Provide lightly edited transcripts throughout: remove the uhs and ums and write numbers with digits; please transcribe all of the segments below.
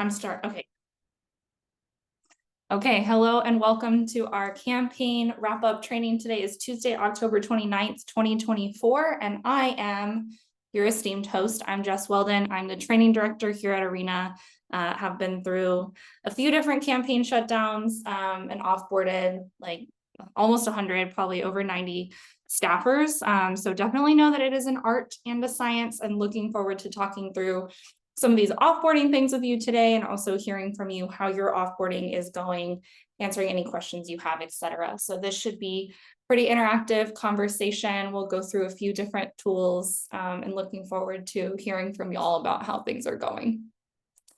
Okay. Okay, hello and welcome to our campaign wrap-up training. Today is Tuesday, October 29th, 2024, and I am your esteemed host. I'm Jess Weldon. I'm the training director here at Arena. Have been through a few different campaign shutdowns and offboarded like almost 100, probably over 90 staffers. So definitely know that it is an art and a science, and looking forward to talking through some of these offboarding things with you today, and also hearing from you how your offboarding is going, answering any questions you have, etc. So this should be pretty interactive conversation. We'll go through a few different tools and looking forward to hearing from you all about how things are going.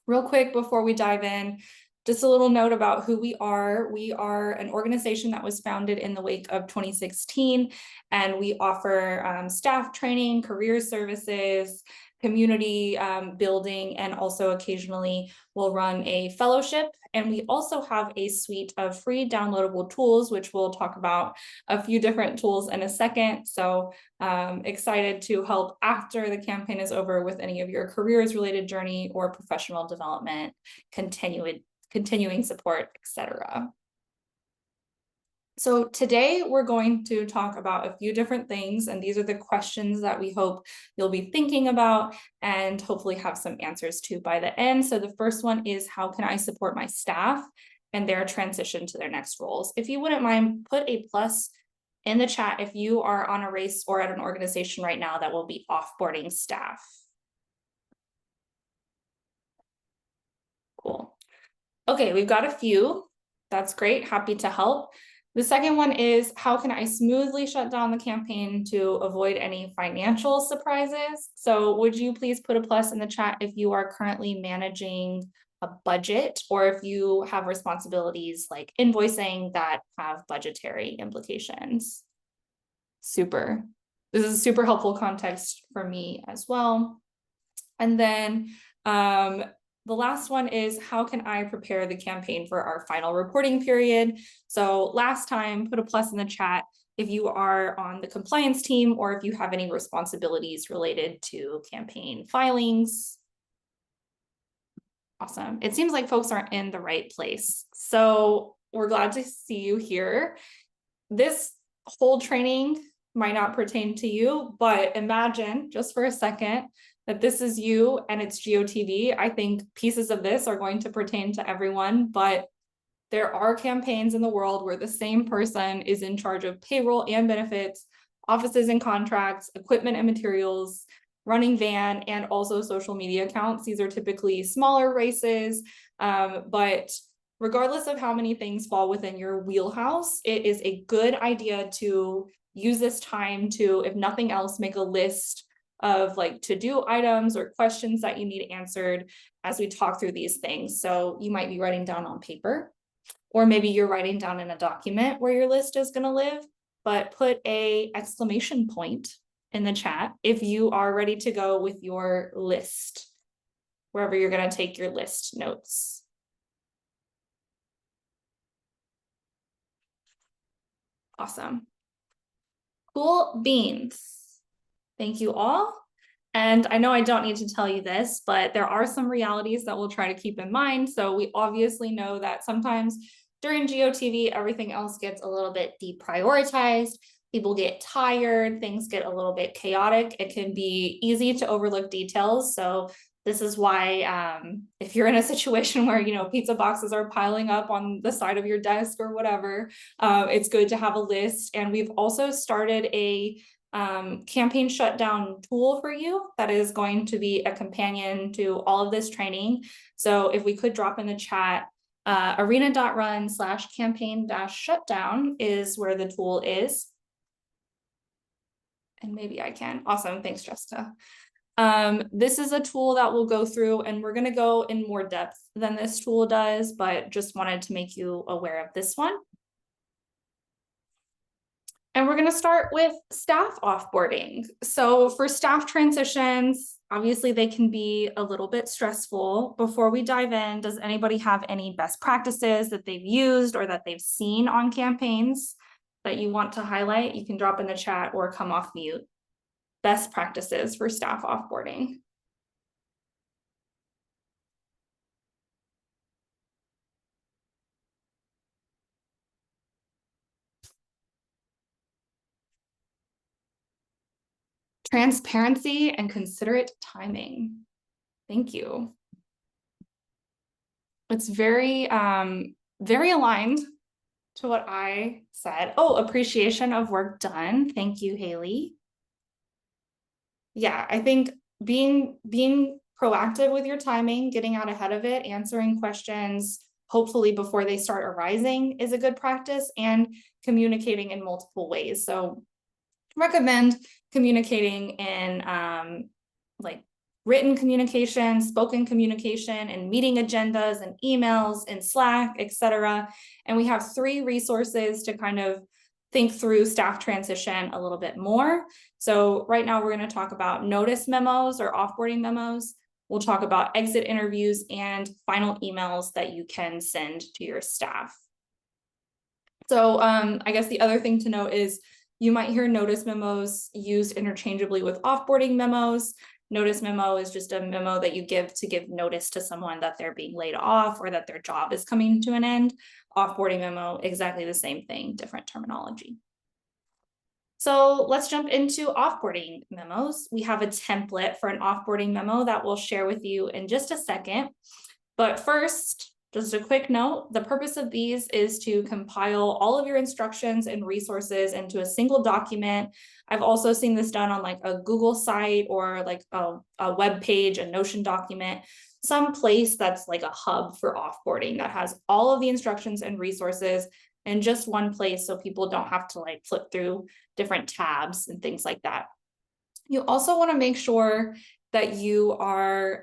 Real quick before we dive in, just a little note about who we are. We are an organization that was founded in the wake of 2016, and we offer staff training, career services, community building, and also occasionally we'll run a fellowship. And we also have a suite of free downloadable tools, which we'll talk about a few different tools in a second. So excited to help after the campaign is over with any of your careers related journey or professional development, continuing support, etc. So today we're going to talk about a few different things, and these are the questions that we hope you'll be thinking about and hopefully have some answers to by the end. So the first one is, how can I support my staff and their transition to their next roles? If you wouldn't mind, put a plus in the chat if you are on a race or at an organization right now that will be offboarding staff. Cool. Okay, we've got a few. That's great. Happy to help. The second one is, how can I smoothly shut down the campaign to avoid any financial surprises? So would you please put a plus in the chat if you are currently managing a budget, or if you have responsibilities like invoicing that have budgetary implications? Super. This is super helpful context for me as well. And then the last one is, how can I prepare the campaign for our final reporting period? So last time, put a plus in the chat if you are on the compliance team or if you have any responsibilities related to campaign filings. Awesome. It seems like folks are in the right place. So we're glad to see you here. This whole training might not pertain to you, but imagine just for a second that this is you and it's GOTV. I think pieces of this are going to pertain to everyone, but there are campaigns in the world where the same person is in charge of payroll and benefits, offices and contracts, equipment and materials, running van, and also social media accounts. These are typically smaller races, but regardless of how many things fall within your wheelhouse, it is a good idea to use this time to, if nothing else, make a list of like to-do items or questions that you need answered as we talk through these things. So you might be writing down on paper, or maybe you're writing down in a document where your list is going to live, but put a exclamation point in the chat if you are ready to go with your list, wherever you're going to take your list notes. Awesome. Cool beans. Thank you all. And I know I don't need to tell you this, but there are some realities that we'll try to keep in mind. So we obviously know that sometimes during GOTV, everything else gets a little bit deprioritized. People get tired, things get a little bit chaotic. It can be easy to overlook details. So this is why if you're in a situation where, pizza boxes are piling up on the side of your desk or whatever, it's good to have a list. And we've also started a campaign shutdown tool for you that is going to be a companion to all of this training. So if we could drop in the chat, arena.run/campaign-shutdown is where the tool is. And maybe I can. Awesome. Thanks, Jessica. This is a tool that we'll go through, and we're going to go in more depth than this tool does, but just wanted to make you aware of this one. And we're going to start with staff offboarding. So for staff transitions, obviously they can be a little bit stressful. Before we dive in, does anybody have any best practices that they've used or that they've seen on campaigns that you want to highlight? You can drop in the chat or come off mute. Best practices for staff offboarding. Transparency and considerate timing. Thank you. It's very, very aligned to what I said. Oh, appreciation of work done. Thank you, Haley. Yeah, I think being proactive with your timing, getting out ahead of it, answering questions, hopefully before they start arising is a good practice, and communicating in multiple ways. So recommend communicating in like written communication, spoken communication, and meeting agendas and emails and Slack, etc. And we have 3 resources to kind of think through staff transition a little bit more. So right now we're going to talk about notice memos or offboarding memos. We'll talk about exit interviews and final emails that you can send to your staff. So I guess the other thing to note is you might hear notice memos used interchangeably with offboarding memos. Notice memo is just a memo that you give to give notice to someone that they're being laid off or that their job is coming to an end. Offboarding memo, exactly the same thing, different terminology. So let's jump into offboarding memos. We have a template for an offboarding memo that we'll share with you in just a second. But first, just a quick note, the purpose of these is to compile all of your instructions and resources into a single document. I've also seen this done on like a Google site or like a web page, a Notion document, some place that's like a hub for offboarding that has all of the instructions and resources in just one place so people don't have to like flip through different tabs and things like that. You also want to make sure that you are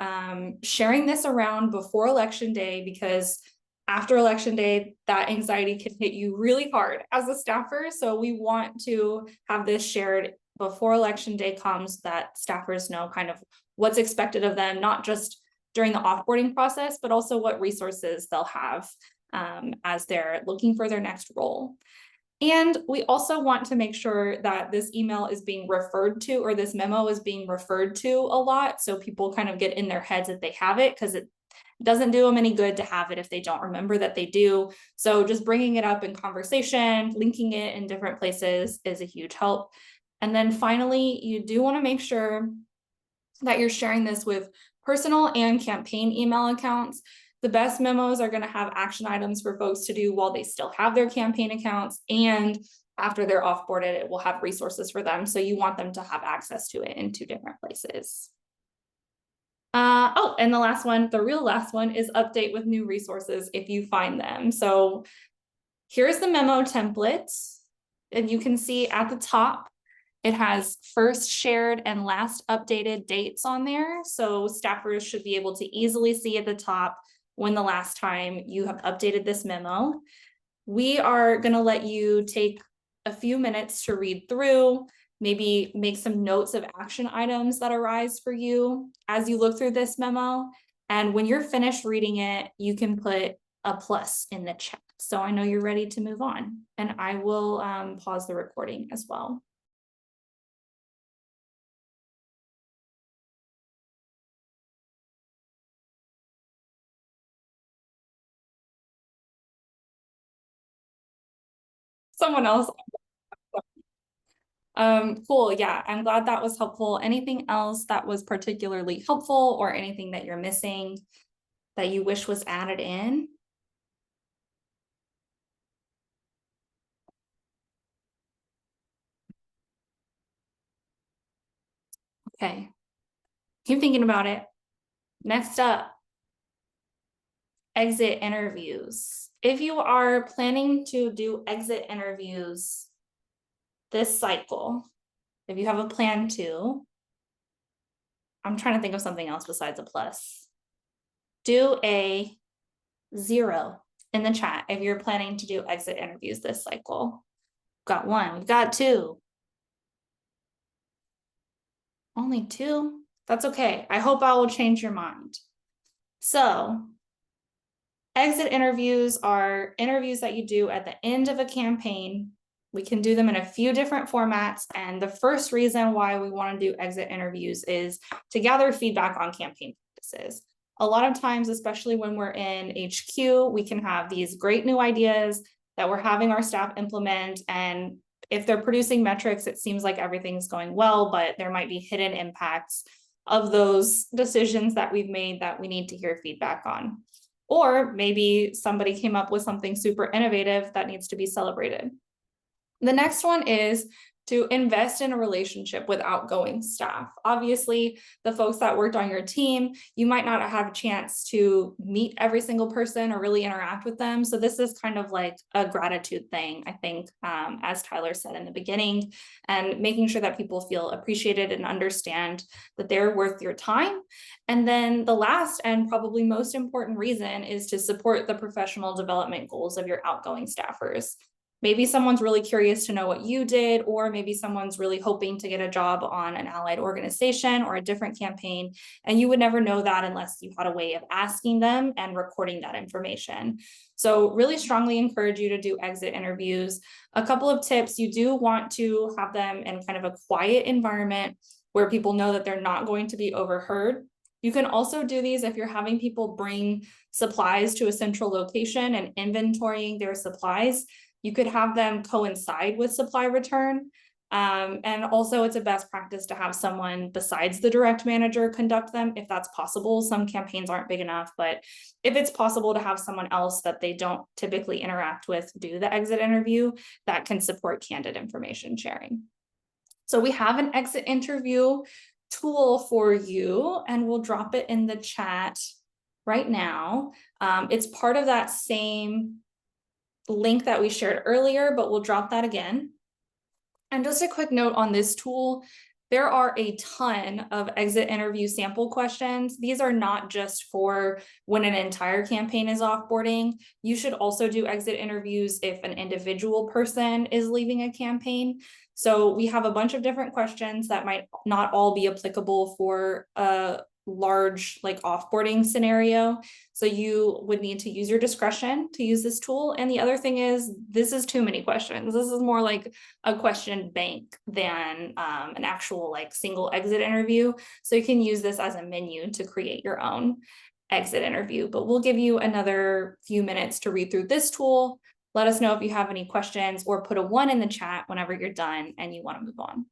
sharing this around before election day, because after election day, that anxiety can hit you really hard as a staffer. So we want to have this shared before election day comes, that staffers know kind of what's expected of them, not just during the offboarding process, but also what resources they'll have as they're looking for their next role. And we also want to make sure that this email is being referred to, or this memo is being referred to a lot, so people kind of get in their heads that they have it, because it doesn't do them any good to have it if they don't remember that they do. So just bringing it up in conversation, linking it in different places is a huge help. And then finally, you do want to make sure that you're sharing this with personal and campaign email accounts. The best memos are going to have action items for folks to do while they still have their campaign accounts, and after they're offboarded, it will have resources for them. So you want them to have access to it in 2 different places. Oh, and the last one, the real last one, is update with new resources if you find them. So here's the memo template, and you can see at the top, it has first shared and last updated dates on there. So staffers should be able to easily see at the top when the last time you have updated this memo. We are going to let you take a few minutes to read through, maybe make some notes of action items that arise for you as you look through this memo. And when you're finished reading it, you can put a plus in the chat. So I know you're ready to move on, and I will pause the recording as well. Someone else. Cool. Yeah, I'm glad that was helpful. Anything else that was particularly helpful, or anything that you're missing that you wish was added in? Okay. Keep thinking about it. Next up, exit interviews. If you are planning to do exit interviews this cycle, if you have a plan to, I'm trying to think of something else besides a plus. Do a 0 in the chat if you're planning to do exit interviews this cycle. We've got 1, we've got 2. Only 2? That's okay. I hope I will change your mind. So exit interviews are interviews that you do at the end of a campaign. We can do them in a few different formats. And the first reason why we want to do exit interviews is to gather feedback on campaign practices. A lot of times, especially when we're in HQ, we can have these great new ideas that we're having our staff implement, and if they're producing metrics, it seems like everything's going well, but there might be hidden impacts of those decisions that we've made that we need to hear feedback on. Or maybe somebody came up with something super innovative that needs to be celebrated. The next one is to invest in a relationship with outgoing staff. Obviously, the folks that worked on your team, you might not have a chance to meet every single person or really interact with them. So this is kind of like a gratitude thing, I think, as Tyler said in the beginning, and making sure that people feel appreciated and understand that they're worth your time. And then the last and probably most important reason is to support the professional development goals of your outgoing staffers. Maybe someone's really curious to know what you did, or maybe someone's really hoping to get a job on an allied organization or a different campaign. And you would never know that unless you had a way of asking them and recording that information. So really strongly encourage you to do exit interviews. A couple of tips: you do want to have them in kind of a quiet environment where people know that they're not going to be overheard. You can also do these if you're having people bring supplies to a central location and inventorying their supplies. You could have them coincide with supply return. And also it's a best practice to have someone besides the direct manager conduct them if that's possible. Some campaigns aren't big enough, but if it's possible to have someone else that they don't typically interact with do the exit interview, that can support candid information sharing. So we have an exit interview tool for you, and we'll drop it in the chat right now. It's part of that same link that we shared earlier, but we'll drop that again. And just a quick note on this tool, there are a ton of exit interview sample questions. These are not just for when an entire campaign is offboarding. You should also do exit interviews if an individual person is leaving a campaign. So we have a bunch of different questions that might not all be applicable for a large like offboarding scenario. So you would need to use your discretion to use this tool. And the other thing is, this is too many questions. This is more like a question bank than an actual like single exit interview. So you can use this as a menu to create your own exit interview, but we'll give you another few minutes to read through this tool. Let us know if you have any questions, or put a 1 in the chat whenever you're done and you want to move on.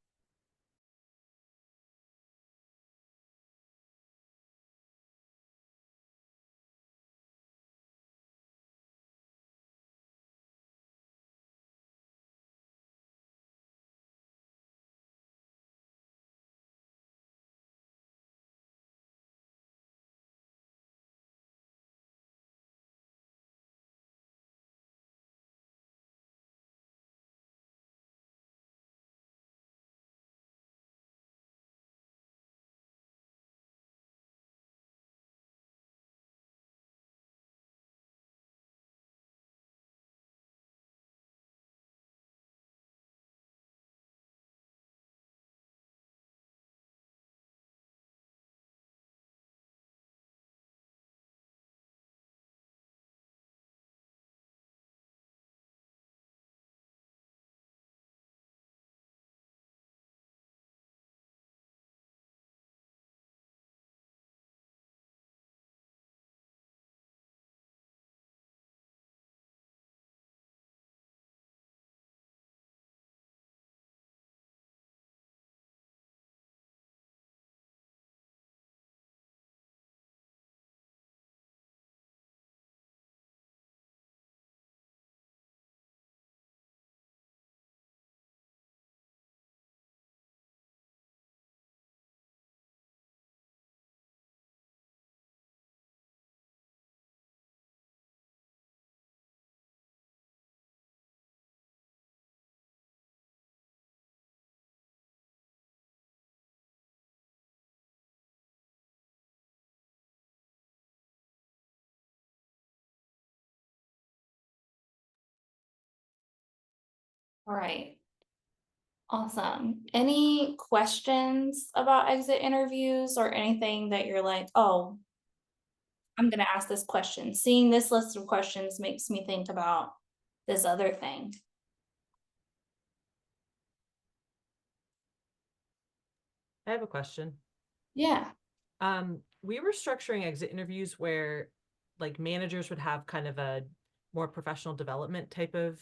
All right. Awesome. Any questions about exit interviews or anything that you're like, oh, I'm going to ask this question? Seeing this list of questions makes me think about this other thing. I have a question. Yeah. We were structuring exit interviews where like managers would have kind of a more professional development type of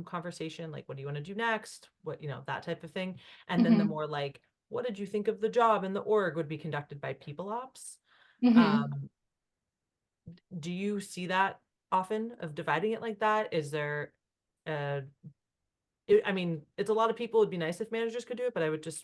conversation, like what do you want to do next? What, that type of thing. And then the Mhm. more like, what did you think of the job and the org would be conducted by people ops. Mhm. Um, do you see that often of dividing it like that? Is there I mean, it's a lot of people. It'd be nice if managers could do it, but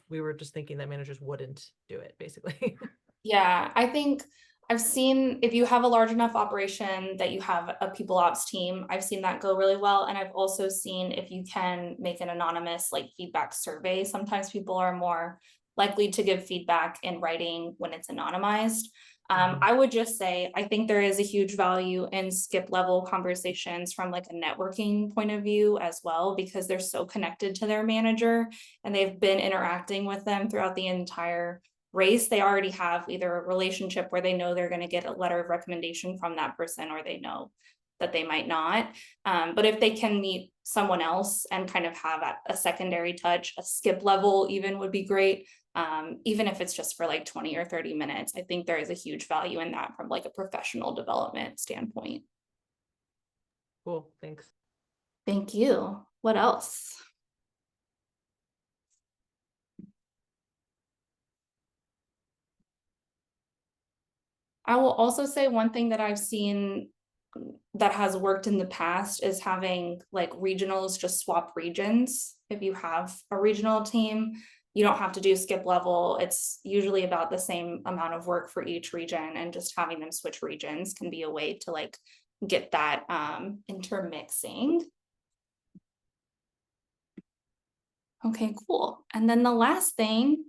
we were just thinking that managers wouldn't do it, basically. Yeah, I think I've seen if you have a large enough operation that you have a people ops team, I've seen that go really well. And I've also seen if you can make an anonymous like feedback survey, sometimes people are more likely to give feedback in writing when it's anonymized. Mhm. I would just say, I think there is a huge value in skip level conversations from like a networking point of view as well, because they're so connected to their manager and they've been interacting with them throughout the entire race. They already have either a relationship where they know they're going to get a letter of recommendation from that person, or they know that they might not. But if they can meet someone else and kind of have a secondary touch, a skip level even would be great. Even if it's just for like 20 or 30 minutes, I think there is a huge value in that from like a professional development standpoint. Cool, thanks. Thank you. What else? I will also say one thing that I've seen that has worked in the past is having like regionals just swap regions. If you have a regional team, you don't have to do skip level. It's usually about the same amount of work for each region, and just having them switch regions can be a way to like get that intermixing. Okay, cool. And then the last thing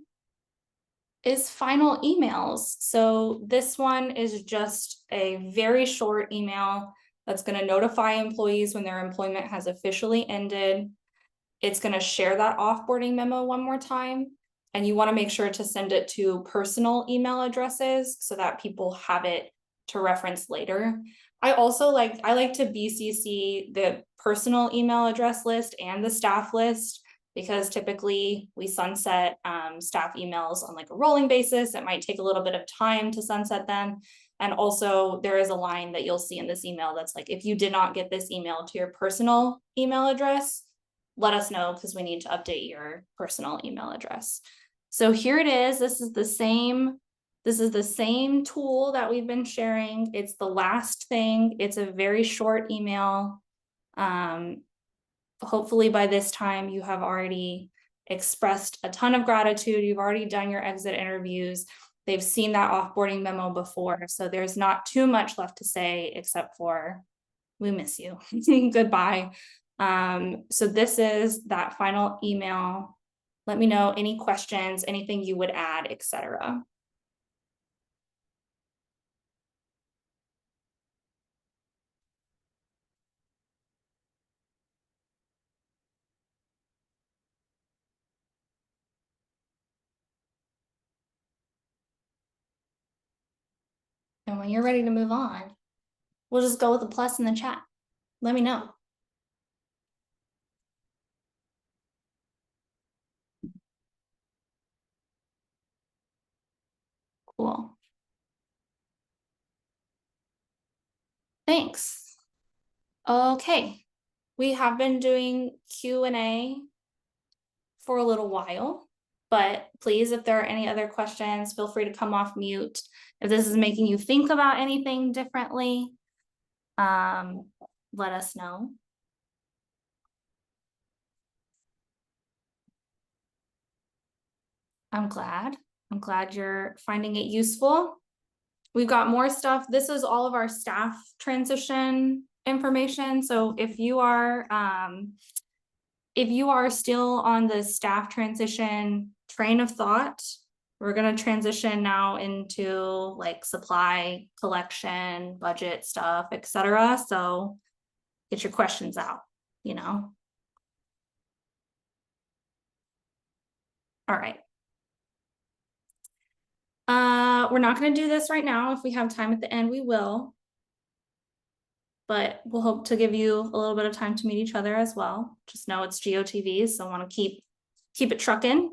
is final emails. So this one is just a very short email that's going to notify employees when their employment has officially ended. It's going to share that offboarding memo one more time. And you want to make sure to send it to personal email addresses so that people have it to reference later. I like to BCC the personal email address list and the staff list, because typically we sunset staff emails on like a rolling basis. It might take a little bit of time to sunset them. And also there is a line that you'll see in this email that's like, if you did not get this email to your personal email address, let us know because we need to update your personal email address. So here it is. This is the same tool that we've been sharing. It's the last thing. It's a very short email. Hopefully by this time you have already expressed a ton of gratitude. You've already done your exit interviews. They've seen that offboarding memo before. So there's not too much left to say except for we miss you. Goodbye. So this is that final email. Let me know any questions, anything you would add, etc. And when you're ready to move on, we'll just go with a plus in the chat. Let me know. Cool. Thanks. Okay. We have been doing Q&A for a little while, but please, if there are any other questions, feel free to come off mute. If this is making you think about anything differently, let us know. I'm glad you're finding it useful. We've got more stuff. This is all of our staff transition information. So if you are still on the staff transition train of thought, we're going to transition now into like supply collection, budget stuff, etc. So get your questions out, All right. We're not going to do this right now. If we have time at the end, we will. But we'll hope to give you a little bit of time to meet each other as well. Just know it's GOTV, so I want to keep it trucking.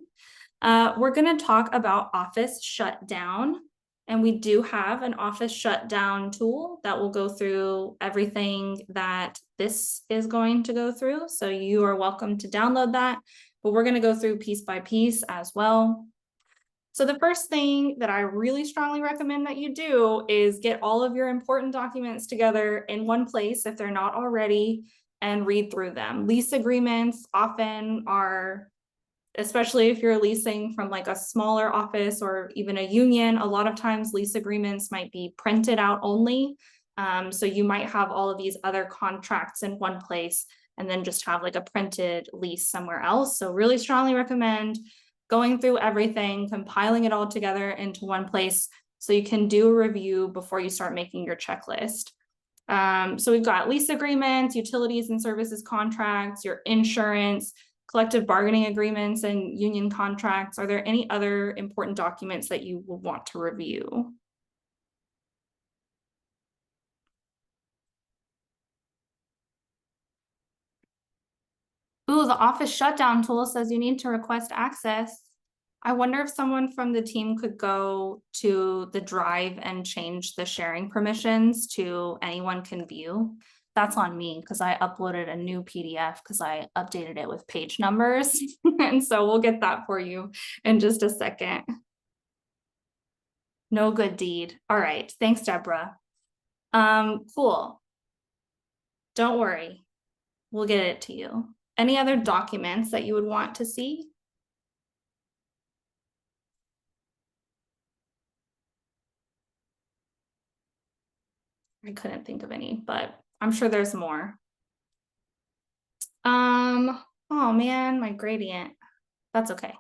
We're going to talk about Office Shutdown. And we do have an office shutdown tool that will go through everything that this is going to go through. So you are welcome to download that, but we're going to go through piece by piece as well. So the first thing that I really strongly recommend that you do is get all of your important documents together in one place if they're not already, and read through them. Lease agreements often are, especially if you're leasing from like a smaller office or even a union, a lot of times lease agreements might be printed out only. So you might have all of these other contracts in one place and then just have like a printed lease somewhere else. So really strongly recommend going through everything, compiling it all together into one place so you can do a review before you start making your checklist. So we've got lease agreements, utilities and services contracts, your insurance, collective bargaining agreements, and union contracts. Are there any other important documents that you will want to review? Ooh, the office shutdown tool says you need to request access. I wonder if someone from the team could go to the drive and change the sharing permissions to anyone can view. That's on me because I uploaded a new PDF because I updated it with page numbers. And so we'll get that for you in just a second. No good deed. All right. Thanks, Deborah. Cool. Don't worry. We'll get it to you. Any other documents that you would want to see? I couldn't think of any, but I'm sure there's more. Oh man, my gradient. That's okay.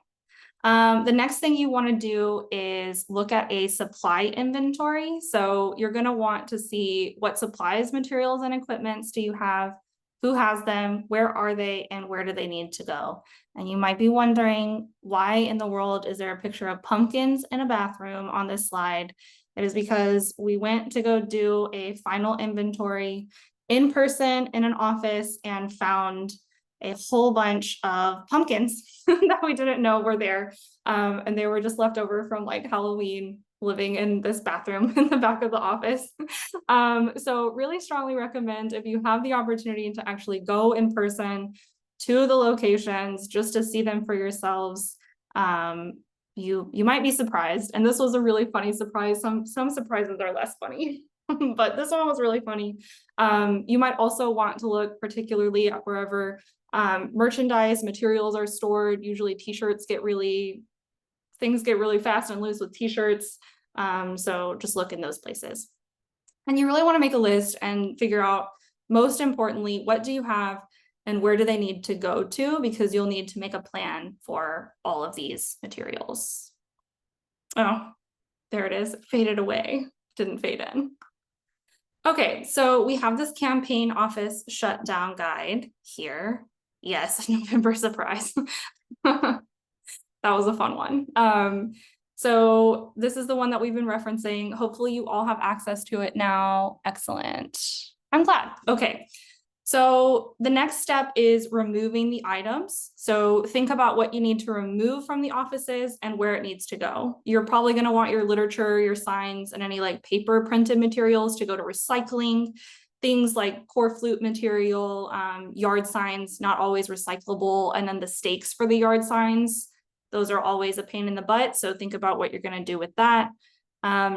The next thing you want to do is look at a supply inventory. So you're going to want to see what supplies, materials, and equipments do you have, who has them, where are they, and where do they need to go? And you might be wondering, why in the world is there a picture of pumpkins in a bathroom on this slide? It is because we went to go do a final inventory in person in an office and found a whole bunch of pumpkins that we didn't know were there. And they were just left over from like Halloween living in this bathroom in the back of the office. So really strongly recommend, if you have the opportunity to actually go in person to the locations just to see them for yourselves, you might be surprised. And this was a really funny surprise. Some surprises are less funny. But this one was really funny. You might also want to look particularly at wherever merchandise materials are stored. Usually things get really fast and loose with t-shirts. So just look in those places. And you really want to make a list and figure out, most importantly, what do you have and where do they need to go to, because you'll need to make a plan for all of these materials. Oh, there it is. It faded away. Didn't fade in. Okay, so we have this campaign office shutdown guide here. Yes, November surprise. That was a fun one. So this is the one that we've been referencing. Hopefully you all have access to it now. Excellent. I'm glad. Okay. So the next step is removing the items. So think about what you need to remove from the offices and where it needs to go. You're probably going to want your literature, your signs, and any like paper printed materials to go to recycling. Things like core flute material, yard signs, not always recyclable. And then the stakes for the yard signs, those are always a pain in the butt. So think about what you're going to do with that.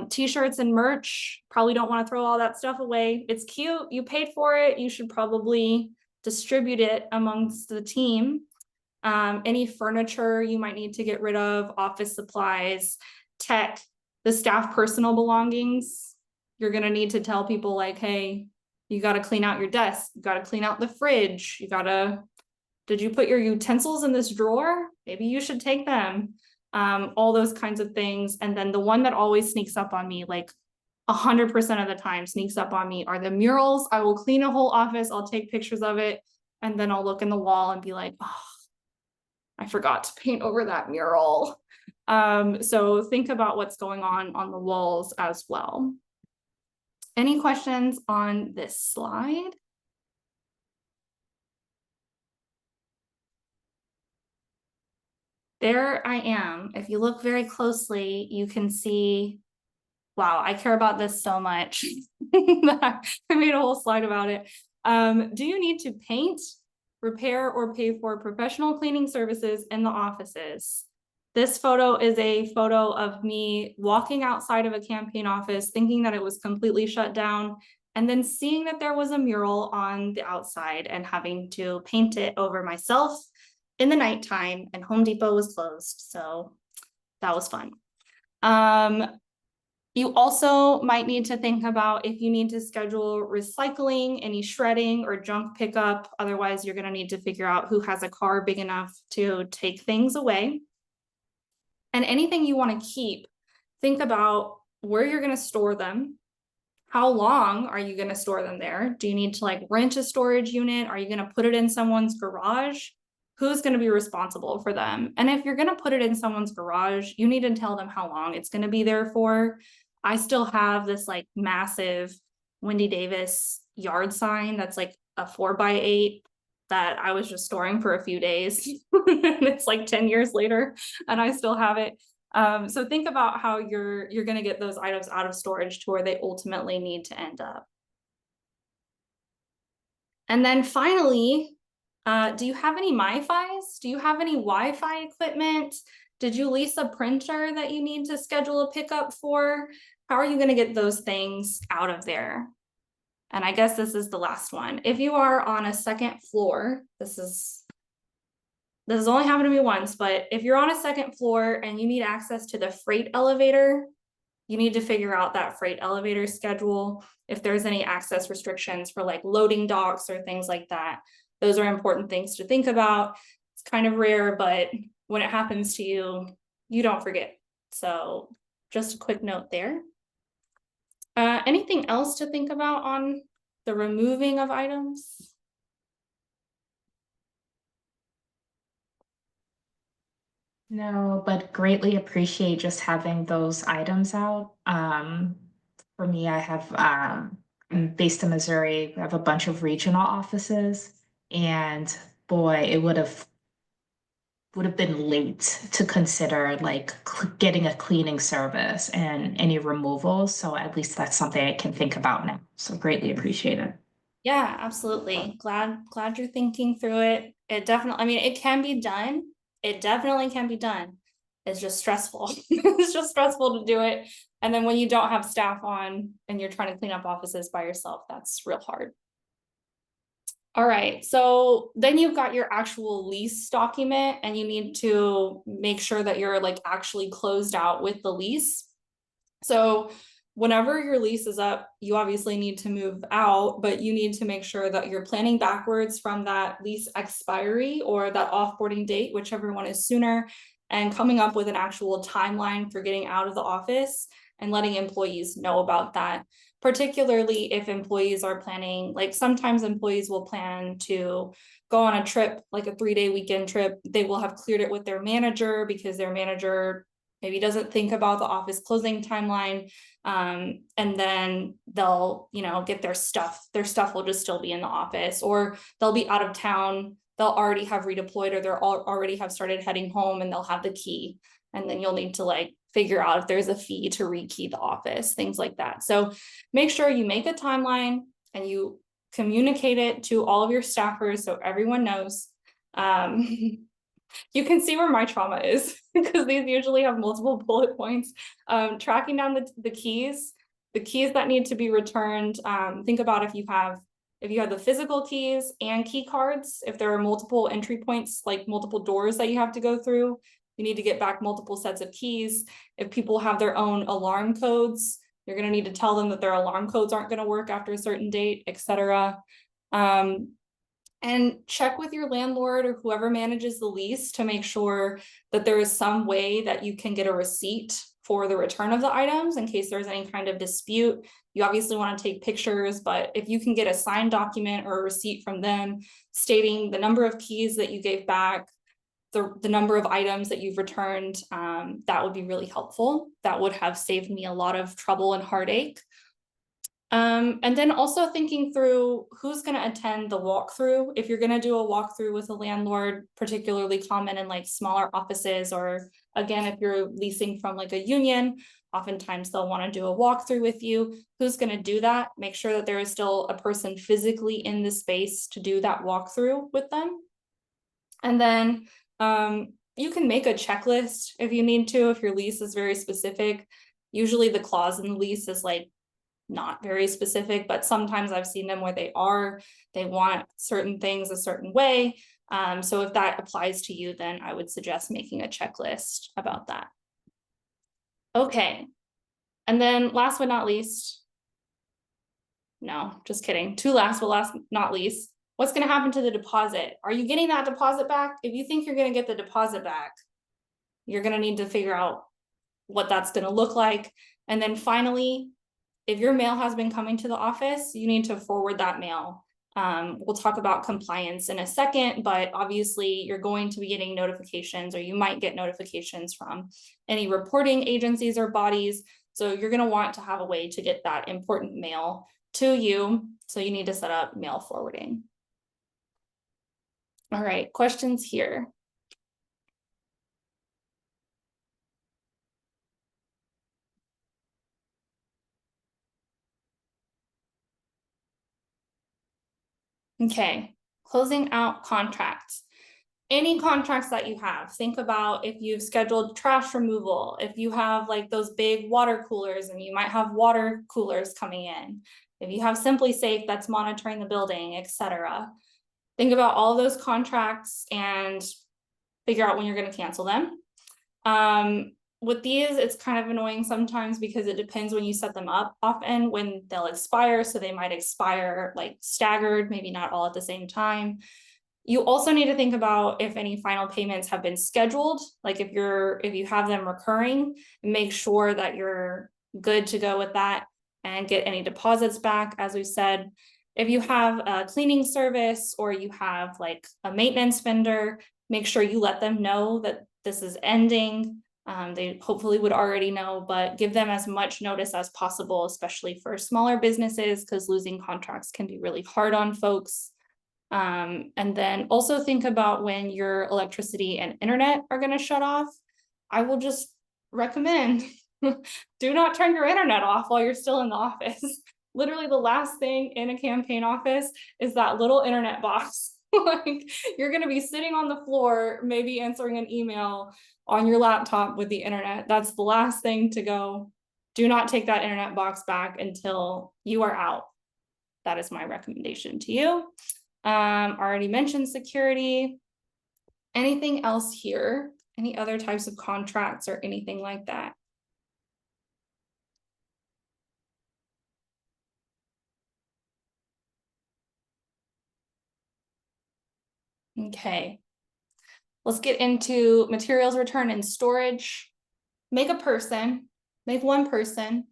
T-shirts and merch, probably don't want to throw all that stuff away. It's cute. You paid for it. You should probably distribute it amongst the team. Any furniture you might need to get rid of, office supplies, tech, the staff personal belongings. You're going to need to tell people like, hey, you got to clean out your desk. You got to clean out the fridge. Did you put your utensils in this drawer? Maybe you should take them. All those kinds of things. And then the one that always sneaks up on me, like 100% of the time sneaks up on me, are the murals. I will clean a whole office. I'll take pictures of it. And then I'll look in the wall and be like, oh, I forgot to paint over that mural. So think about what's going on the walls as well. Any questions on this slide? There I am. If you look very closely, you can see wow, I care about this so much that I made a whole slide about it. Do you need to paint, repair, or pay for professional cleaning services in the offices? This photo is a photo of me walking outside of a campaign office, thinking that it was completely shut down, and then seeing that there was a mural on the outside and having to paint it over myself in the nighttime, and Home Depot was closed. So that was fun. You also might need to think about if you need to schedule recycling, any shredding or junk pickup. Otherwise, you're going to need to figure out who has a car big enough to take things away. And anything you want to keep, think about where you're going to store them. How long are you going to store them there? Do you need to like rent a storage unit? Are you going to put it in someone's garage? Who's going to be responsible for them? And if you're going to put it in someone's garage, you need to tell them how long it's going to be there for. I still have this like massive Wendy Davis yard sign that's like a 4x8 that I was just storing for a few days. And it's like 10 years later and I still have it. So think about how you're going to get those items out of storage to where they ultimately need to end up. And then finally, do you have any MiFis? Do you have any Wi-Fi equipment? Did you lease a printer that you need to schedule a pickup for? How are you going to get those things out of there? And I guess this is the last one. If you are on a second floor, this has only happened to me once, but if you're on a second floor and you need access to the freight elevator, you need to figure out that freight elevator schedule. If there's any access restrictions for like loading docks or things like that, those are important things to think about. It's kind of rare, but when it happens to you, you don't forget. So just a quick note there. Anything else to think about on the removing of items? No, but greatly appreciate just having those items out. For me, I have, I'm based in Missouri, I have a bunch of regional offices, and boy, it would have been late to consider like getting a cleaning service and any removals. So at least that's something I can think about now. So greatly appreciate it. Yeah, absolutely. Glad you're thinking through it. It definitely, I mean, it can be done. It definitely can be done. It's just stressful. It's just stressful to do it. And then when you don't have staff on and you're trying to clean up offices by yourself, that's real hard. All right, so then you've got your actual lease document and you need to make sure that you're like actually closed out with the lease. So whenever your lease is up, you obviously need to move out, but you need to make sure that you're planning backwards from that lease expiry or that offboarding date, whichever one is sooner, and coming up with an actual timeline for getting out of the office and letting employees know about that. Particularly if employees are planning, like sometimes employees will plan to go on a trip, like a 3-day weekend trip. They will have cleared it with their manager because their manager maybe doesn't think about the office closing timeline. And then they'll, get their stuff. Their stuff will just still be in the office, or they'll be out of town. They'll already have redeployed, or they're already have started heading home and they'll have the key. And then you'll need to like figure out if there's a fee to rekey the office, things like that. So make sure you make a timeline and you communicate it to all of your staffers so everyone knows. You can see where my trauma is because these usually have multiple bullet points. Tracking down the keys that need to be returned. Think about if you have the physical keys and key cards, if there are multiple entry points, like multiple doors that you have to go through, you need to get back multiple sets of keys. If people have their own alarm codes, you're going to need to tell them that their alarm codes aren't going to work after a certain date, etc. And check with your landlord or whoever manages the lease to make sure that there is some way that you can get a receipt for the return of the items in case there's any kind of dispute. You obviously want to take pictures, but if you can get a signed document or a receipt from them stating the number of keys that you gave back, the number of items that you've returned, that would be really helpful. That would have saved me a lot of trouble and heartache. And then also thinking through who's going to attend the walkthrough. If you're going to do a walkthrough with a landlord, particularly common in like smaller offices, or again, if you're leasing from like a union, Oftentimes they'll want to do a walkthrough with you. Who's going to do that? Make sure that there is still a person physically in the space to do that walkthrough with them. And then you can make a checklist if you need to, if your lease is very specific. Usually the clause in the lease is like not very specific, but sometimes I've seen them where they want certain things a certain way. So if that applies to you, then I would suggest making a checklist about that. Okay. And then last but not least, no, just kidding. Two last but last not least, what's going to happen to the deposit? Are you getting that deposit back? If you think you're going to get the deposit back, you're going to need to figure out what that's going to look like. And then finally, if your mail has been coming to the office, you need to forward that mail. We'll talk about compliance in a second, but obviously you're going to be getting notifications, or you might get notifications from any reporting agencies or bodies. So you're going to want to have a way to get that important mail to you. So you need to set up mail forwarding. All right, questions here. Okay, closing out contracts. Any contracts that you have, think about if you've scheduled trash removal, if you have like those big water coolers and you might have water coolers coming in, if you have Simply Safe that's monitoring the building, etc. Think about all those contracts and figure out when you're going to cancel them. With these, it's kind of annoying sometimes because it depends when you set them up often when they'll expire. So they might expire like staggered, maybe not all at the same time. You also need to think about if any final payments have been scheduled, like if you have them recurring, make sure that you're good to go with that and get any deposits back. As we said, if you have a cleaning service or you have like a maintenance vendor, make sure you let them know that this is ending. They hopefully would already know, but give them as much notice as possible, especially for smaller businesses, because losing contracts can be really hard on folks. And then also think about when your electricity and internet are going to shut off. I will just recommend do not turn your internet off while you're still in the office. Literally the last thing in a campaign office is that little internet box. Like you're going to be sitting on the floor, maybe answering an email on your laptop with the internet. That's the last thing to go. Do not take that internet box back until you are out. That is my recommendation to you. Already mentioned security. Anything else here? Any other types of contracts or anything like that? Okay. Let's get into materials return and storage. Make one person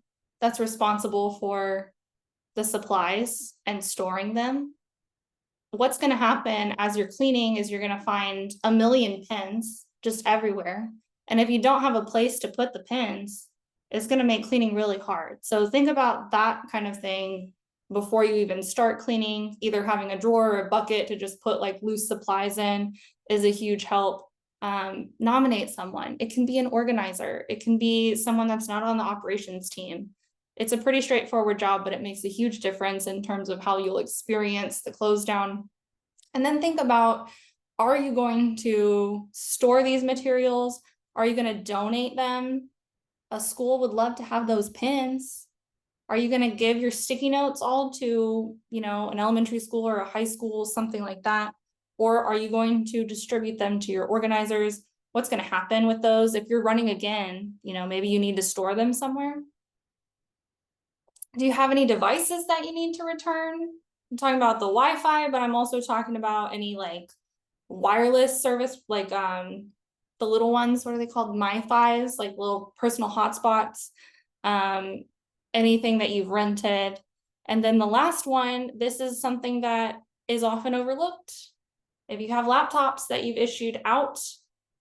that's responsible for the supplies and storing them. What's going to happen as you're cleaning is you're going to find a million pins just everywhere. And if you don't have a place to put the pins, it's going to make cleaning really hard. So think about that kind of thing before you even start cleaning. Either having a drawer or a bucket to just put like loose supplies in is a huge help. Nominate someone. It can be an organizer. It can be someone that's not on the operations team. It's a pretty straightforward job, but it makes a huge difference in terms of how you'll experience the close down. And then think about, are you going to store these materials? Are you going to donate them? A school would love to have those pins. Are you going to give your sticky notes all to, an elementary school or a high school, something like that? Or are you going to distribute them to your organizers? What's going to happen with those? If you're running again, maybe you need to store them somewhere. Do you have any devices that you need to return? I'm talking about the Wi-Fi, but I'm also talking about any like wireless service, like the little ones, what are they called? MiFis, like little personal hotspots, anything that you've rented. And then the last one, this is something that is often overlooked. If you have laptops that you've issued out,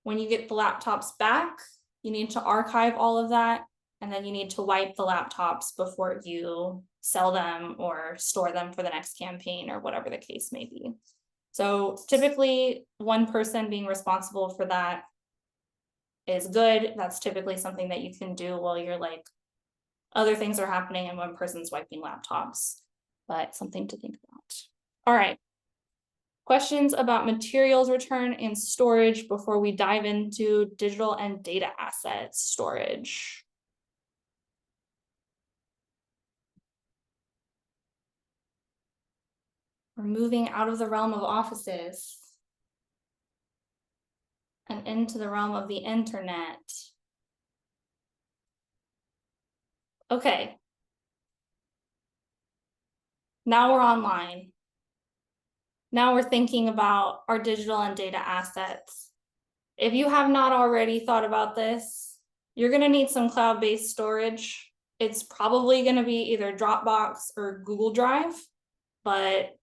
when you get the laptops back, you need to archive all of that. And then you need to wipe the laptops before you sell them or store them for the next campaign or whatever the case may be. So typically one person being responsible for that is good. That's typically something that you can do while you're like other things are happening and one person's wiping laptops, but something to think about. All right. Questions about materials return and storage before we dive into digital and data assets storage. We're moving out of the realm of offices and into the realm of the internet. Okay. Now we're online. Now we're thinking about our digital and data assets. If you have not already thought about this, you're going to need some cloud-based storage. It's probably going to be either Dropbox or Google Drive, but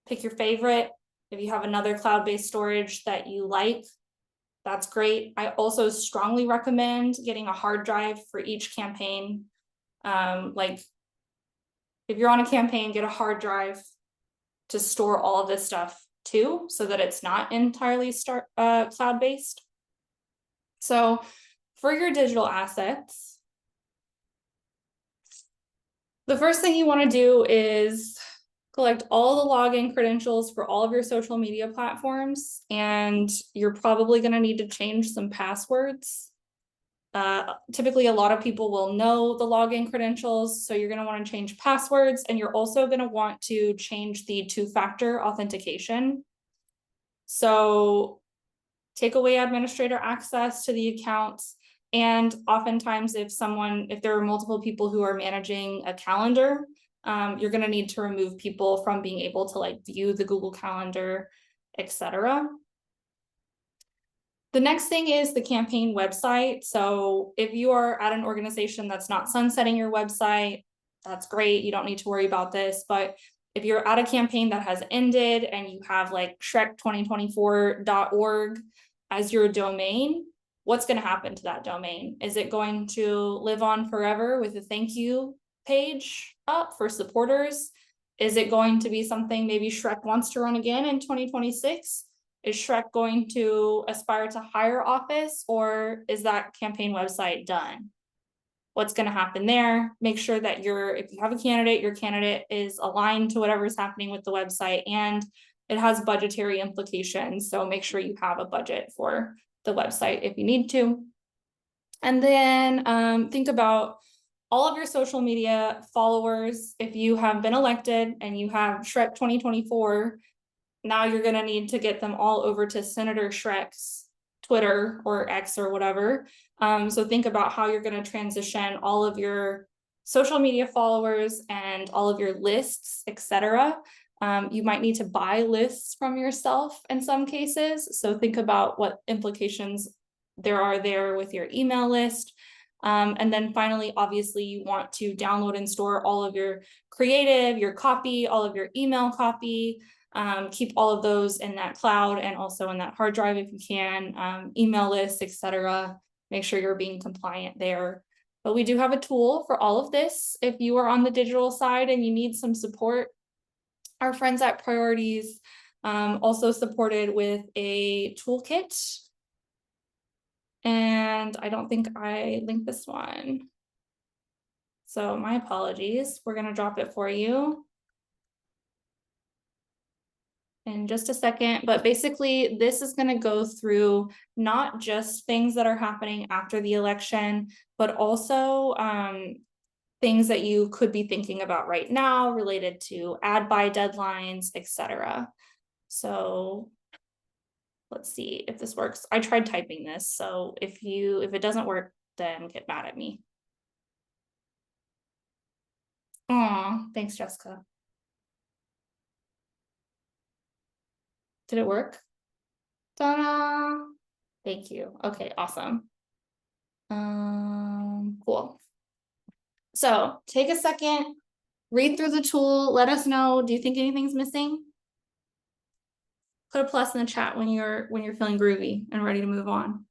pick your favorite. If you have another cloud-based storage that you like, that's great. I also strongly recommend getting a hard drive for each campaign. Like if you're on a campaign, get a hard drive to store all of this stuff too, so that it's not entirely cloud-based. So for your digital assets, the first thing you want to do is collect all the login credentials for all of your social media platforms, and you're probably going to need to change some passwords. Typically, a lot of people will know the login credentials, so you're going to want to change passwords, and you're also going to want to change the two-factor authentication. So take away administrator access to the accounts. And oftentimes if there are multiple people who are managing a calendar, you're going to need to remove people from being able to like view the Google Calendar, etc. The next thing is the campaign website. So if you are at an organization that's not sunsetting your website, that's great. You don't need to worry about this. But if you're at a campaign that has ended and you have like shrek2024.org as your domain, what's going to happen to that domain? Is it going to live on forever with a thank you page up for supporters? Is it going to be something maybe Shrek wants to run again in 2026? Is Shrek going to aspire to higher office, or is that campaign website done? What's going to happen there? Make sure that if you have a candidate, your candidate is aligned to whatever's happening with the website, and it has budgetary implications. So make sure you have a budget for the website if you need to. And then think about all of your social media followers. If you have been elected and you have Shrek 2024, now you're going to need to get them all over to Senator Shrek's Twitter or X or whatever. So think about how you're going to transition all of your social media followers and all of your lists, etc. You might need to buy lists from yourself in some cases. So think about what implications there are there with your email list. And then finally, obviously, you want to download and store all of your creative, your copy, all of your email copy. Keep all of those in that cloud and also in that hard drive if you can, email lists, etc. Make sure you're being compliant there. But we do have a tool for all of this. If you are on the digital side and you need some support, our friends at Priorities also supported with a toolkit. And I don't think I linked this one. So my apologies. We're going to drop it for you in just a second, but basically this is going to go through not just things that are happening after the election, but also things that you could be thinking about right now related to ad buy deadlines, etc. So let's see if this works. I tried typing this, so if it doesn't work, then get mad at me. Aw, thanks, Jessica. Did it work? Ta-da! Thank you. Okay, awesome. Cool. So take a second, read through the tool, let us know, do you think anything's missing? Put a plus in the chat when you're feeling groovy and ready to move on.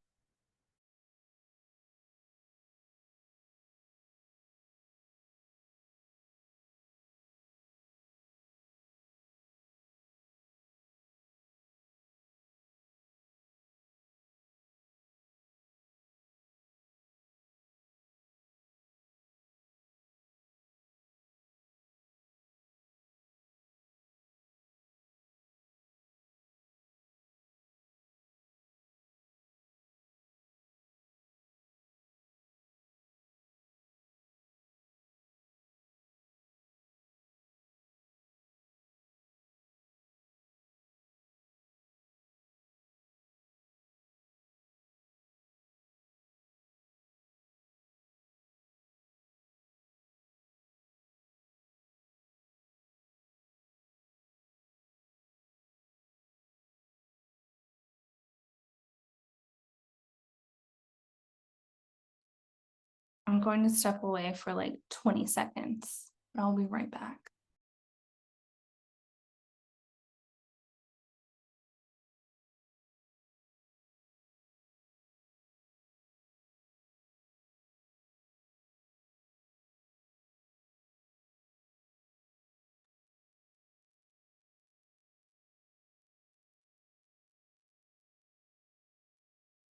I'm going to step away for like 20 seconds, but I'll be right back.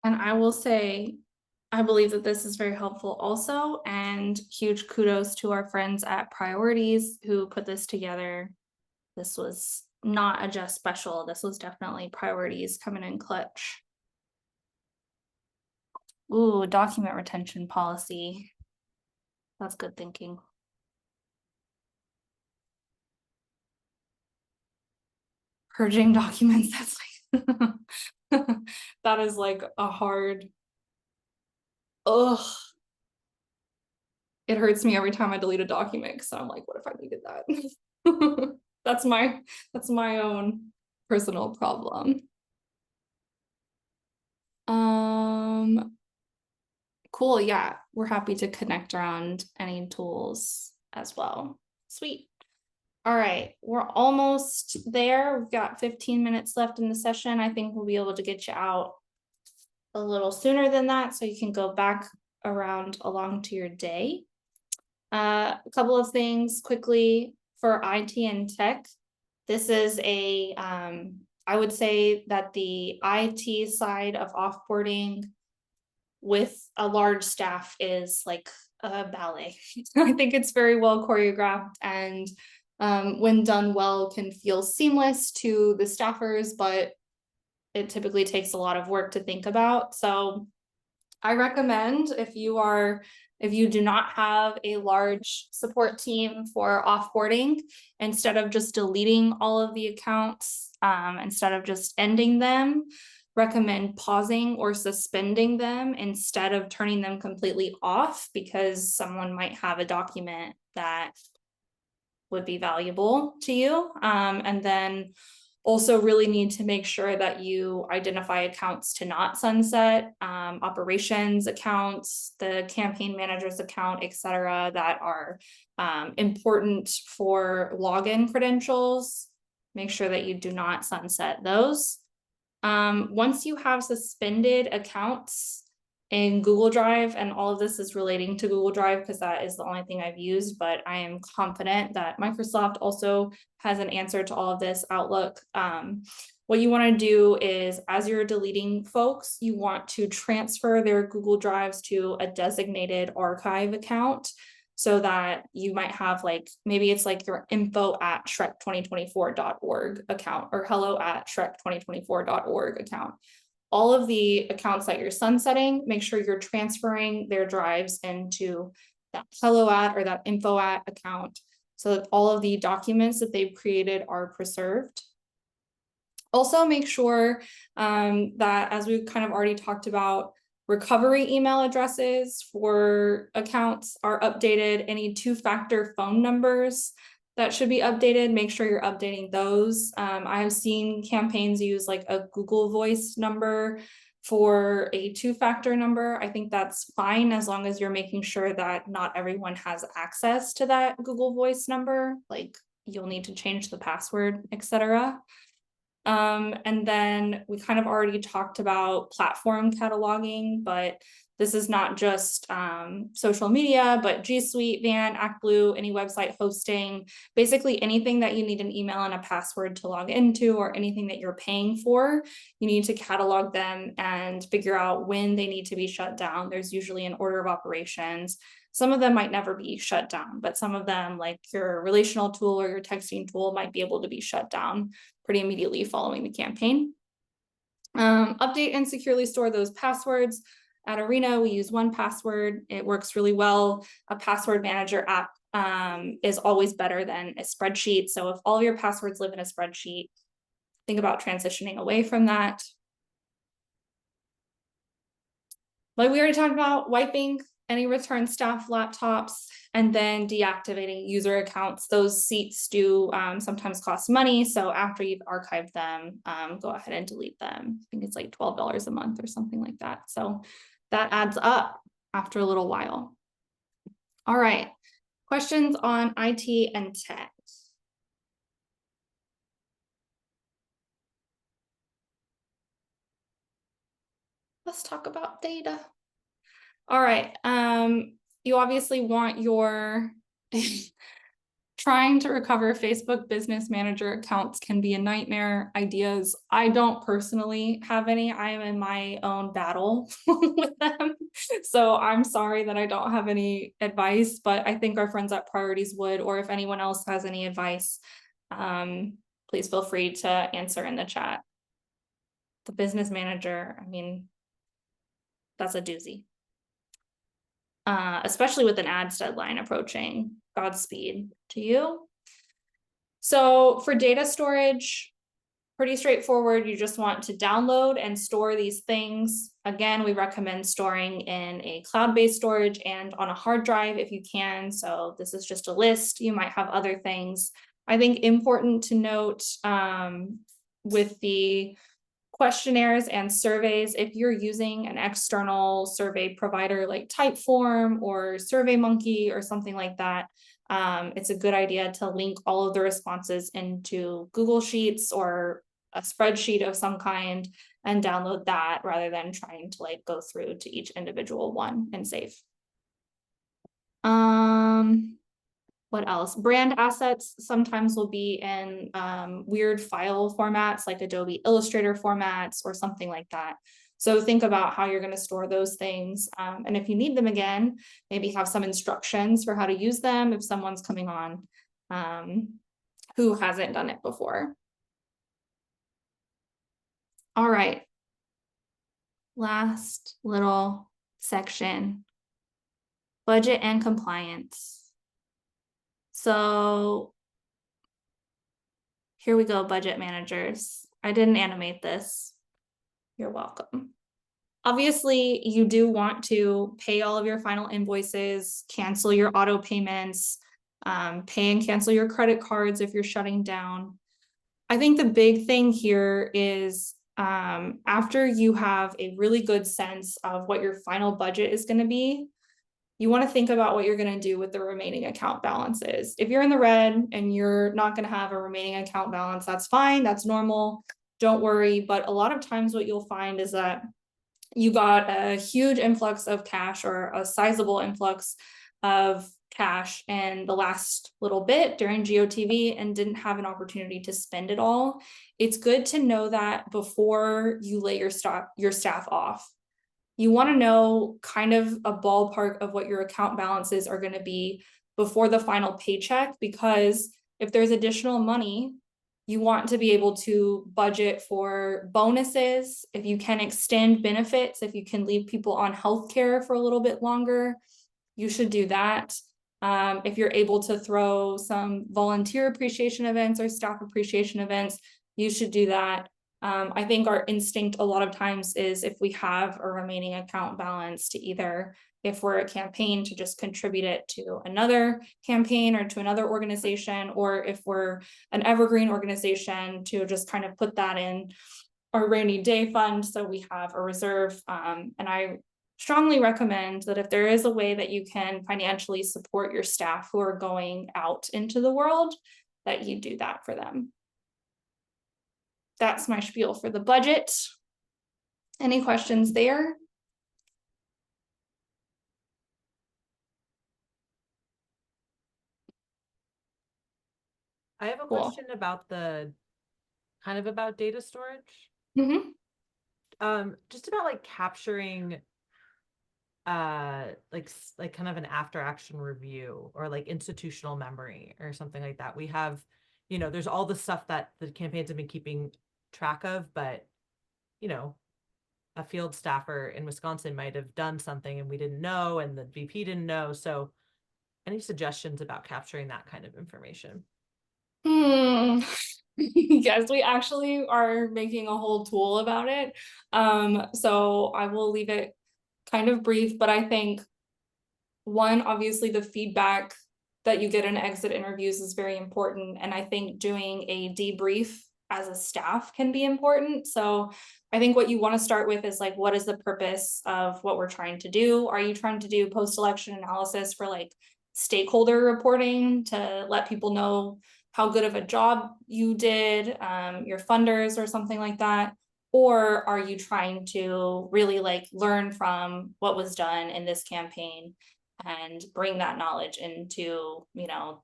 And I will say, I believe that this is very helpful also, and huge kudos to our friends at Priorities who put this together. This was not a Just special. This was definitely Priorities coming in clutch. Ooh, document retention policy. That's good thinking. Purging documents, that's like, that is like a hard, ugh. It hurts me every time I delete a document because I'm like, what if I needed that? That's my own personal problem. Cool, yeah, we're happy to connect around any tools as well. Sweet. All right, we're almost there. We've got 15 minutes left in the session. I think we'll be able to get you out a little sooner than that so you can go back around along to your day. A couple of things quickly for IT and tech. This is a, I would say that the IT side of offboarding with a large staff is like a ballet. I think it's very well choreographed and when done well can feel seamless to the staffers, but it typically takes a lot of work to think about. So I recommend if you do not have a large support team for offboarding, instead of just deleting all of the accounts, instead of just ending them, recommend pausing or suspending them instead of turning them completely off, because someone might have a document that would be valuable to you. And then also really need to make sure that you identify accounts to not sunset, operations accounts, the campaign manager's account, etc., that are important for login credentials. Make sure that you do not sunset those. Once you have suspended accounts in Google Drive, and all of this is relating to Google Drive because that is the only thing I've used, but I am confident that Microsoft also has an answer to all of this. Outlook. What you want to do is, as you're deleting folks, you want to transfer their Google Drives to a designated archive account, so that you might have like, maybe it's like your info@shrek2024.org account or hello@shrek2024.org account. All of the accounts that you're sunsetting, make sure you're transferring their drives into that hello at or that info at account, so that all of the documents that they've created are preserved. Also make sure that, as we've kind of already talked about, recovery email addresses for accounts are updated. Any two-factor phone numbers that should be updated, make sure you're updating those. I have seen campaigns use like a Google Voice number for a two-factor number. I think that's fine as long as you're making sure that not everyone has access to that Google Voice number. Like, you'll need to change the password, etc. And then we kind of already talked about platform cataloging, but this is not just social media, but G Suite, Van, ActBlue, any website hosting, basically anything that you need an email and a password to log into, or anything that you're paying for, you need to catalog them and figure out when they need to be shut down. There's usually an order of operations. Some of them might never be shut down, but some of them, like your relational tool or your texting tool, might be able to be shut down pretty immediately following the campaign. Update and securely store those passwords. At Arena, we use 1Password. It works really well. A password manager app is always better than a spreadsheet. So if all of your passwords live in a spreadsheet, think about transitioning away from that. Like we already talked about, wiping any return staff laptops and then deactivating user accounts. Those seats do sometimes cost money. So after you've archived them, go ahead and delete them. I think it's like $12 a month or something like that. So that adds up after a little while. All right, questions on IT and tech? Let's talk about data. All right, you obviously want your trying to recover Facebook Business Manager accounts can be a nightmare. Ideas. I don't personally have any. I am in my own battle with them. So I'm sorry that I don't have any advice, but I think our friends at Priorities would, or if anyone else has any advice, please feel free to answer in the chat. The Business Manager, I mean, that's a doozy. Especially with an ads deadline approaching. Godspeed to you. So for data storage, pretty straightforward. You just want to download and store these things. Again, we recommend storing in a cloud-based storage and on a hard drive if you can. So this is just a list. You might have other things. I think important to note with the questionnaires and surveys, if you're using an external survey provider like Typeform or SurveyMonkey or something like that, it's a good idea to link all of the responses into Google Sheets or a spreadsheet of some kind and download that rather than trying to like go through to each individual one and save. What else? Brand assets sometimes will be in weird file formats like Adobe Illustrator formats or something like that. So think about how you're going to store those things. And if you need them again, maybe have some instructions for how to use them if someone's coming on who hasn't done it before. All right. Last little section. Budget and compliance. So here we go, budget managers. I didn't animate this. You're welcome. Obviously, you do want to pay all of your final invoices, cancel your auto payments, pay and cancel your credit cards if you're shutting down. I think the big thing here is after you have a really good sense of what your final budget is going to be, you want to think about what you're going to do with the remaining account balances. If you're in the red and you're not going to have a remaining account balance, that's fine. That's normal. Don't worry. But a lot of times what you'll find is that you got a huge influx of cash or a sizable influx of cash in the last little bit during GOTV and didn't have an opportunity to spend it all. It's good to know that before you lay your staff off. You want to know kind of a ballpark of what your account balances are going to be before the final paycheck, because if there's additional money, you want to be able to budget for bonuses, if you can extend benefits, if you can leave people on healthcare for a little bit longer, you should do that. If you're able to throw some volunteer appreciation events or staff appreciation events, you should do that. I think our instinct a lot of times is if we have a remaining account balance to either, if we're a campaign, to just contribute it to another campaign or to another organization, or if we're an evergreen organization, to just kind of put that in our rainy day fund so we have a reserve. And I strongly recommend that if there is a way that you can financially support your staff who are going out into the world, that you do that for them. That's my spiel for the budget. Any questions there? I have a Cool. question about about data storage. Just about like capturing like kind of an after action review or like institutional memory or something like that. We have, there's all the stuff that the campaigns have been keeping track of, but a field staffer in Wisconsin might have done something and we didn't know, and the VP didn't know. So any suggestions about capturing that kind of information? Yes, we actually are making a whole tool about it. So I will leave it kind of brief, but I think one, obviously the feedback that you get in exit interviews is very important. And I think doing a debrief as a staff can be important. So I think what you want to start with is like, what is the purpose of what we're trying to do? Are you trying to do post-election analysis for like stakeholder reporting to let people know how good of a job you did, your funders or something like that? Or are you trying to really like learn from what was done in this campaign and bring that knowledge into, you know,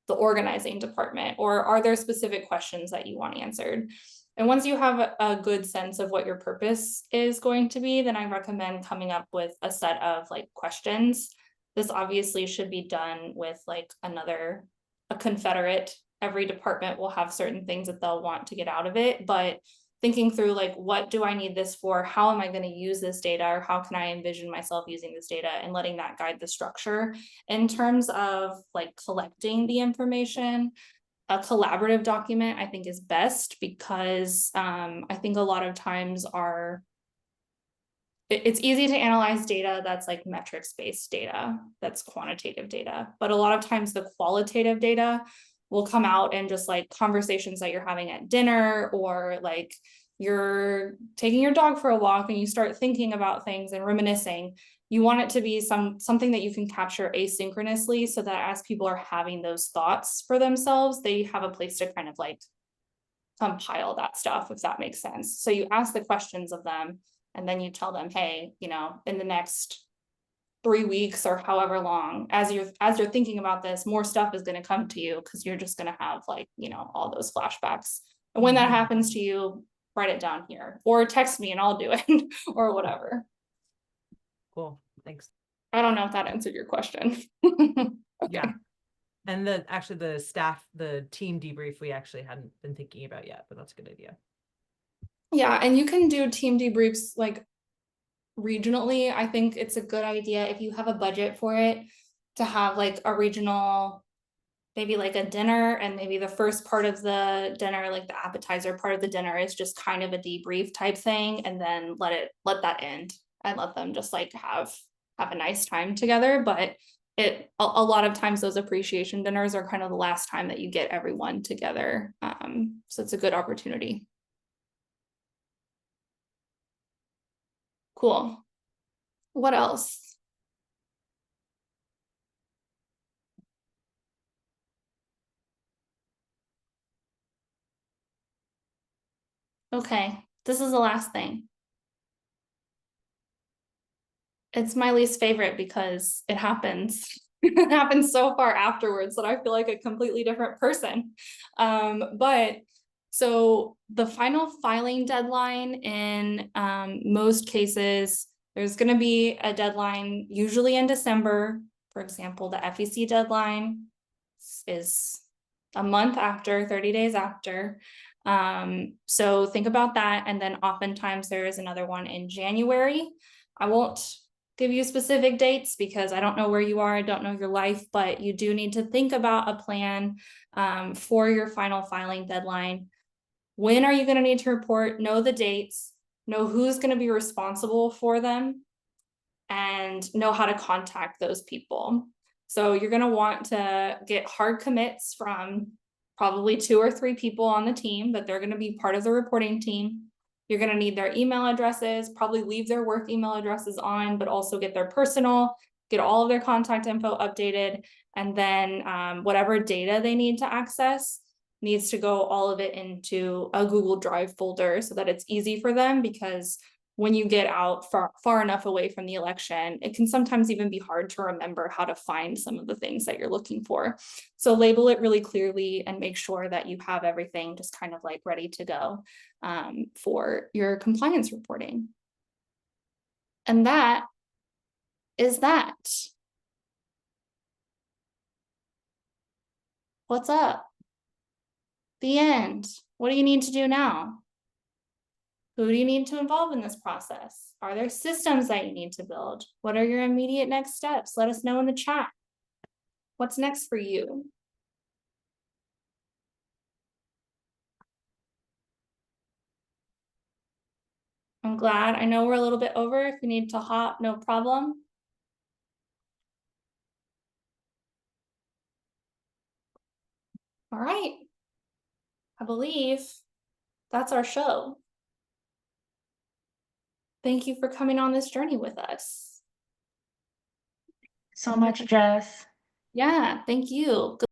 the organizing department? Or are there specific questions that you want answered? And once you have a good sense of what your purpose is going to be, then I recommend coming up with a set of like questions. This obviously should be done with like a confederate. Every department will have certain things that they'll want to get out of it, but thinking through like, what do I need this for? How am I going to use this data? Or how can I envision myself using this data, and letting that guide the structure. In terms of like collecting the information, a collaborative document I think is best, because I think a lot of times it's easy to analyze data that's like metrics based data, that's quantitative data, but a lot of times the qualitative data will come out in just like conversations that you're having at dinner, or like you're taking your dog for a walk and you start thinking about things and reminiscing. You want it to be something that you can capture asynchronously, so that as people are having those thoughts for themselves, they have a place to kind of like compile that stuff, if that makes sense. So you ask the questions of them, and then you tell them, hey, you know, in the next 3 weeks or however long, as you're thinking about this, more stuff is going to come to you, because you're just going to have like, you know, all those flashbacks. And when that happens to you, write it down here, or text me and I'll do it or whatever. Cool, thanks. I don't know if that answered your question. Okay. Yeah. And actually the team debrief, we actually hadn't been thinking about yet, but that's a good idea. Yeah, and you can do team debriefs like regionally. I think it's a good idea, if you have a budget for it, to have like a regional, maybe like a dinner, and maybe the first part of the dinner, like the appetizer part of the dinner, is just kind of a debrief type thing, and then let that end and let them just like have a nice time together. But a lot of times those appreciation dinners are kind of the last time that you get everyone together. So it's a good opportunity. Cool. What else? Okay, this is the last thing. It's my least favorite because it happens. It happens so far afterwards that I feel like a completely different person. But so the final filing deadline in most cases, there's going to be a deadline usually in December. For example, the FEC deadline is a month after, 30 days after. So think about that. And then oftentimes there is another one in January. I won't give you specific dates because I don't know where you are, I don't know your life, but you do need to think about a plan for your final filing deadline. When are you going to need to report? Know the dates, know who's going to be responsible for them, and know how to contact those people. So you're going to want to get hard commits from probably 2 or 3 people on the team that they're going to be part of the reporting team. You're going to need their email addresses, probably leave their work email addresses on, but also get their personal, get all of their contact info updated. And then whatever data they need to access needs to go all of it into a Google Drive folder so that it's easy for them, because when you get out far enough away from the election, it can sometimes even be hard to remember how to find some of the things that you're looking for. So label it really clearly and make sure that you have everything just kind of like ready to go for your compliance reporting. And that is that. What's up? The end. What do you need to do now? Who do you need to involve in this process? Are there systems that you need to build? What are your immediate next steps? Let us know in the chat. What's next for you? I'm glad. I know we're a little bit over. If you need to hop, no problem. All right. I believe that's our show. Thank you for coming on this journey with us. So much, Jess. Yeah, thank you.